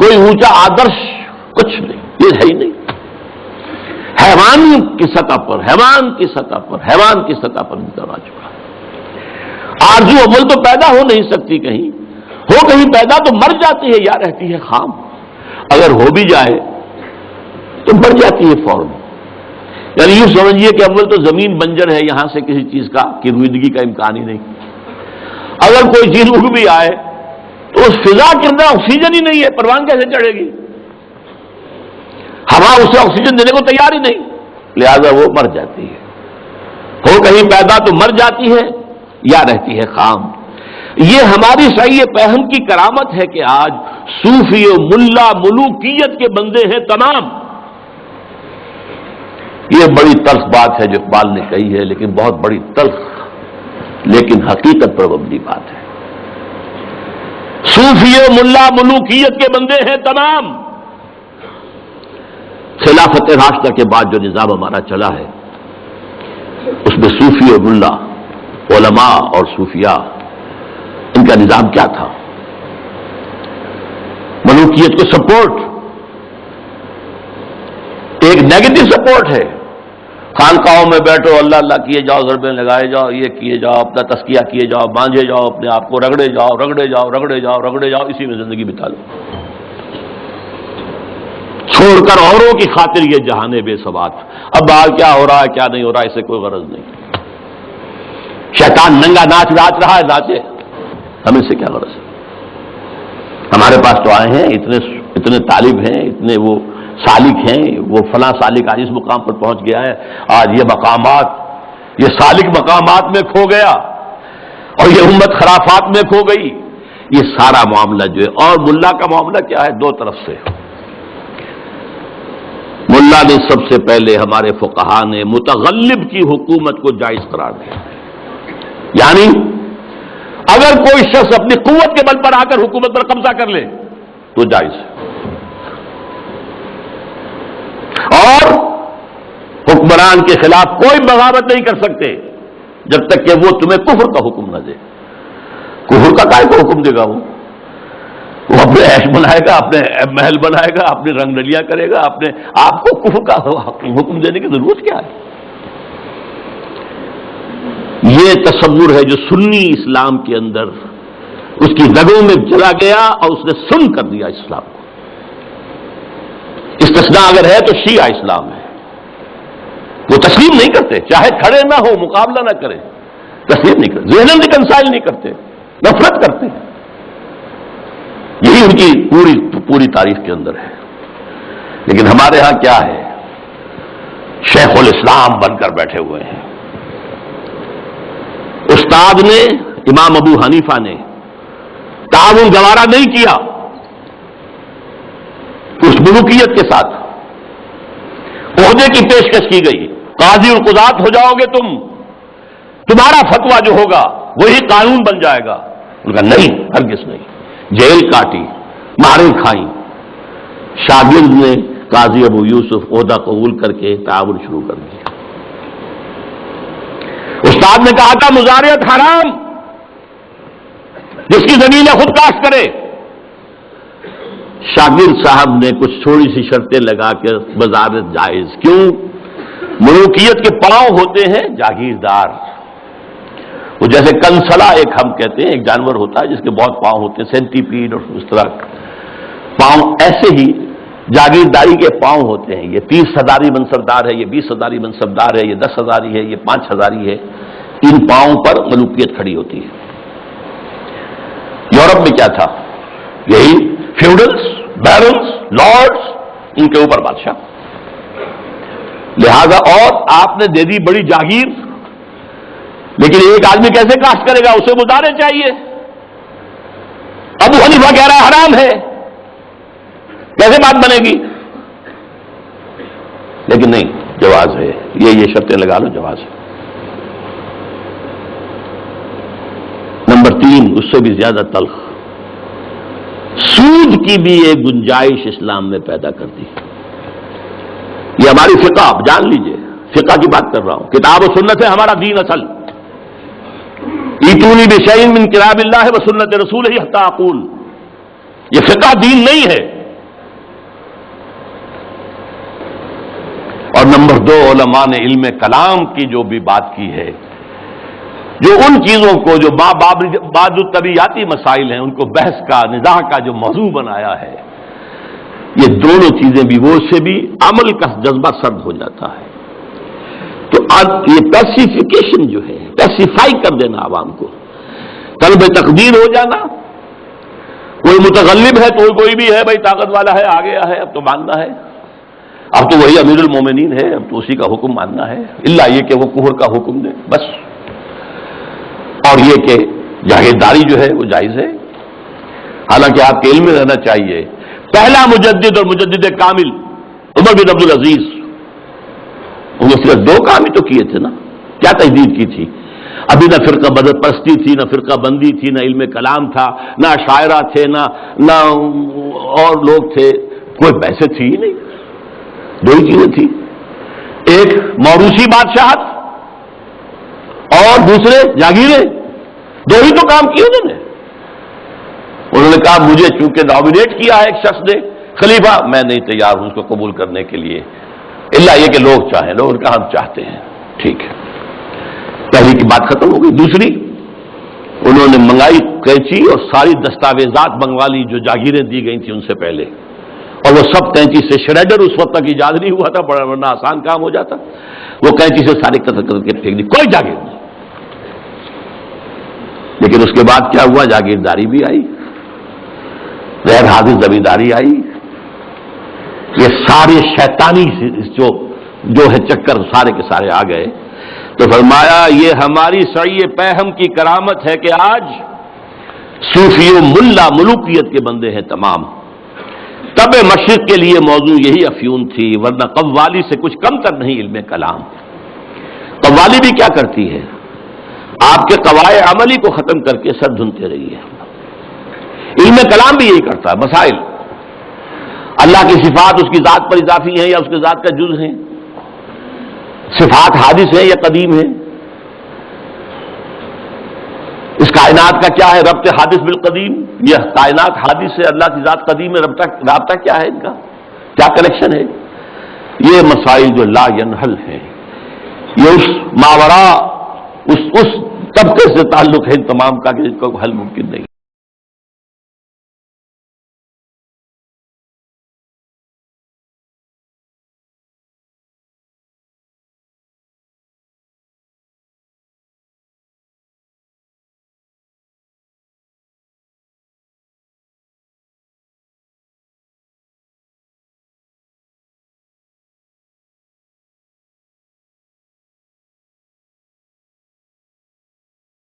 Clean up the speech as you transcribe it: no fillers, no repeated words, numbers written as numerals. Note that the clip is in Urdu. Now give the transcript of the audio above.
کوئی اونچا آدرش کچھ نہیں، یہ ہے ہی نہیں۔ حیوان کی سطح پر گزر آ چکا۔ آرزو اول تو پیدا ہو نہیں سکتی، کہیں ہو کہیں پیدا تو مر جاتی ہے یا رہتی ہے خام، اگر ہو بھی جائے تو مر جاتی ہے فوراً۔ یعنی یوں سمجھیے کہ اول تو زمین بنجر ہے، یہاں سے کسی چیز کا کی رویدگی کا امکان ہی نہیں۔ اگر کوئی چیز اگ بھی آئے تو اس فضا کے اندر آکسیجن ہی نہیں ہے، پروان کیسے چڑھے گی؟ ہوا اسے آکسیجن دینے کو تیار ہی نہیں، لہذا وہ مر جاتی ہے۔ ہو کہیں پیدا تو مر جاتی ہے یا رہتی ہے خام۔ یہ ہماری صحیح پہم کی کرامت ہے کہ آج صوفی و ملا ملوکیت کے بندے ہیں تمام۔ یہ بڑی تلخ بات ہے جو اقبال نے کہی ہے، لیکن بہت بڑی تلخ لیکن حقیقت پر مبنی بات ہے۔ صوفی و ملا ملوکیت کے بندے ہیں تمام۔ خلافت راشدہ کے بعد جو نظام ہمارا چلا ہے اس میں صوفی و ملا، علماء اور صوفیاء، ان کا نظام کیا تھا؟ ملوکیت کو سپورٹ، ایک نیگیٹو سپورٹ ہے۔ خانقاہوں میں بیٹھو، اللہ اللہ کیے جاؤ، ضربیں لگائے جاؤ، یہ کیے جاؤ، اپنا تزکیہ کیے جاؤ، مانجے جاؤ، اپنے آپ کو رگڑے جاؤ، اسی میں زندگی بتا لو، چھوڑ کر اوروں کی خاطر یہ جہانے بے ثبات۔ اب باہر کیا ہو رہا ہے کیا نہیں ہو رہا ہے اسے کوئی غرض نہیں۔ شیطان ننگا ناچ رہا ہے، ناچے، ہمیں سے کیا غرض ہے؟ ہمارے پاس تو آئے ہیں اتنے طالب ہیں، اتنے وہ سالک ہیں، وہ فلاں سالک آج اس مقام پر پہنچ گیا ہے، آج یہ مقامات، یہ سالک مقامات میں کھو گیا اور یہ امت خرافات میں کھو گئی۔ یہ سارا معاملہ جو ہے، اور ملا کا معاملہ کیا ہے؟ دو طرف سے۔ ملا نے سب سے پہلے، ہمارے فقہاء نے متغلب کی حکومت کو جائز قرار دیا، یعنی اگر کوئی شخص اپنی قوت کے بل پر آ کر حکومت پر قبضہ کر لے تو جائز ہے، اور حکمران کے خلاف کوئی بغاوت نہیں کر سکتے جب تک کہ وہ تمہیں کفر کا حکم نہ دے۔ کفر کا کائے کو حکم دے گا؟ وہ اپنے عیش بنائے گا، اپنے محل بنائے گا، اپنی رنگ نلیاں کرے گا، اپنے آپ کو کفر کا حکم دینے کی ضرورت کیا ہے؟ یہ تصور ہے جو سنی اسلام کے اندر اس کی رگوں میں چلا گیا اور اس نے سن کر دیا اسلام کو۔ استثناء اگر ہے تو شیعہ اسلام ہے، وہ تسلیم نہیں کرتے، چاہے کھڑے نہ ہو، مقابلہ نہ کریں، تسلیم نہیں کرتے، ذہناً ریکنسائل نہیں کرتے، نفرت کرتے ہیں۔ یہی ان کی پوری تاریخ کے اندر ہے۔ لیکن ہمارے ہاں کیا ہے؟ شیخ الاسلام بن کر بیٹھے ہوئے ہیں۔ استاد نے، امام ابو حنیفہ نے تعاون گوارا نہیں کیا اس ملوکیت کے ساتھ۔ عہدے کی پیشکش کی گئی، قاضی القضات ہو جاؤ گے تمہارا فتویٰ جو ہوگا وہی قانون بن جائے گا۔ ان کا نہیں، ہرگز نہیں۔ جیل کاٹی، ماریں کھائیں۔ شاگرد نے قاضی ابو یوسف عہدہ قبول کر کے تعاون شروع کر دیا۔ استاد نے کہا تھا مزارعت حرام، جس کی زمین خود کاشت کرے۔ شاگرد صاحب نے کچھ تھوڑی سی شرطیں لگا کے مزارعت جائز۔ کیوں؟ ملوکیت کے پاؤں ہوتے ہیں جاگیردار، وہ جیسے کنسلا ایک ہم کہتے ہیں، ایک جانور ہوتا ہے جس کے بہت پاؤں ہوتے ہیں، سینٹی پیڈ اور اس طرح پاؤں، ایسے ہی جاگیرداری کے پاؤں ہوتے ہیں۔ یہ 30,000 منصبدار ہے، یہ 20,000 منصبدار ہے، یہ 10,000 ہے، یہ 5,000 ہے۔ ان پاؤں پر ملوکیت کھڑی ہوتی ہے۔ یورپ میں کیا تھا؟ یہی فیوڈلز، بیرنز، لارڈز، ان کے اوپر بادشاہ۔ لہذا اور آپ نے دے دی بڑی جاگیر، لیکن ایک آدمی کیسے کاشت کرے گا؟ اسے مزارع چاہیے۔ ابو حنیفہ کہہ رہا ہے حرام ہے، کیسے بات بنے گی؟ لیکن نہیں، جواز ہے، یہ شرطیں لگا لو، جواز ہے۔ نمبر 3، اس سے بھی زیادہ تلخ، سود کی بھی ایک گنجائش اسلام نے پیدا کر دی۔ یہ ہماری فقہ، آپ جان لیجئے، فقہ کی بات کر رہا ہوں، کتاب و سنت ہے ہمارا دین اصل۔ ایتونی بشیء من کتاب اللہ و سنت رسولہ حتی اقول، یہ فقہ دین نہیں ہے، دو علماء نے علم کلام کی جو بھی بات کی ہے، جو ان چیزوں کو جو بعض طبیعیاتی مسائل ہیں ان کو بحث کا، نزاع کا جو موضوع بنایا ہے، یہ دونوں چیزیں بھی، وہ سے بھی عمل کا جذبہ سرد ہو جاتا ہے۔ تو یہ پیسیفیکیشن جو ہے، پیسیفائی کر دینا عوام کو، طلب تقدیر ہو جانا، کوئی متغلب ہے تو کوئی بھی ہے بھائی طاقت والا ہے، آ گیا ہے، اب تو ماننا ہے، اب تو وہی امیر المومنین ہے، اب تو اسی کا حکم ماننا ہے، الا یہ کہ وہ کفر کا حکم دے بس۔ اور یہ کہ جاگیرداری جو ہے وہ جائز ہے، حالانکہ آپ کے علم میں رہنا چاہیے، پہلا مجدد اور مجدد کامل عمر بن عبدالعزیز، انہوں نے صرف 2 کام ہی تو کیے تھے نا، کیا تجدید کی تھی؟ ابھی نہ فرقہ بدت پرستی تھی، نہ فرقہ بندی تھی، نہ علم کلام تھا، نہ شاعرہ تھے، نہ اور لوگ تھے، کوئی بحث تھی ہی نہیں، 2 ہی چیزیں تھی، ایک موروثی بادشاہت اور دوسرے جاگیریں، 2 ہی تو کام کیے انہوں نے کہا مجھے چونکہ نامینیٹ کیا ہے ایک شخص نے خلیفہ، میں نہیں تیار ہوں اس کو قبول کرنے کے لیے، الا یہ کہ لوگ چاہیں، لوگ کا ہم چاہتے ہیں، ٹھیک ہے، پہلی کی بات ختم ہو گئی۔ دوسری، انہوں نے منگائی قینچی اور ساری دستاویزات منگوا لی جو جاگیریں دی گئی تھیں ان سے پہلے، اور وہ سب کینچی سے شریڈر اس وقت تک ایجاد نہیں ہوا تھا، بڑا ورنہ آسان کام ہو جاتا، وہ کینچی سے سارے قتل کر کے پھینک دی، کوئی جاگیر نہیں۔ لیکن اس کے بعد کیا ہوا؟ جاگیرداری بھی آئی، غیر حاضر زمینداری آئی، یہ سارے شیطانی جو ہے چکر سارے کے سارے آ گئے۔ تو فرمایا یہ ہماری سعی پہم کی کرامت ہے کہ آج صوفی و ملا ملوکیت کے بندے ہیں تمام۔ تب مشرق کے لیے موضوع یہی افیون تھی، ورنہ قوالی سے کچھ کم تر نہیں علم کلام۔ قوالی بھی کیا کرتی ہے؟ آپ کے قواعد عملی کو ختم کر کے سر دھنتے رہی ہے۔ علم کلام بھی یہی کرتا ہے، مسائل، اللہ کی صفات اس کی ذات پر اضافی ہیں یا اس کی ذات کا جز ہیں، صفات حادث ہیں یا قدیم ہیں، اس کائنات کا کیا ہے ربط حادث بالقدیم، یہ کائنات حادث ہے، اللہ کی ذات قدیم ہے، رابطہ کیا ہے ان کا، کیا کنیکشن ہے؟ یہ مسائل جو لا ینحل ہیں، یہ اس ماورا اس طبقے سے تعلق ہے ان تمام کا کہ ان کا حل ممکن نہیں۔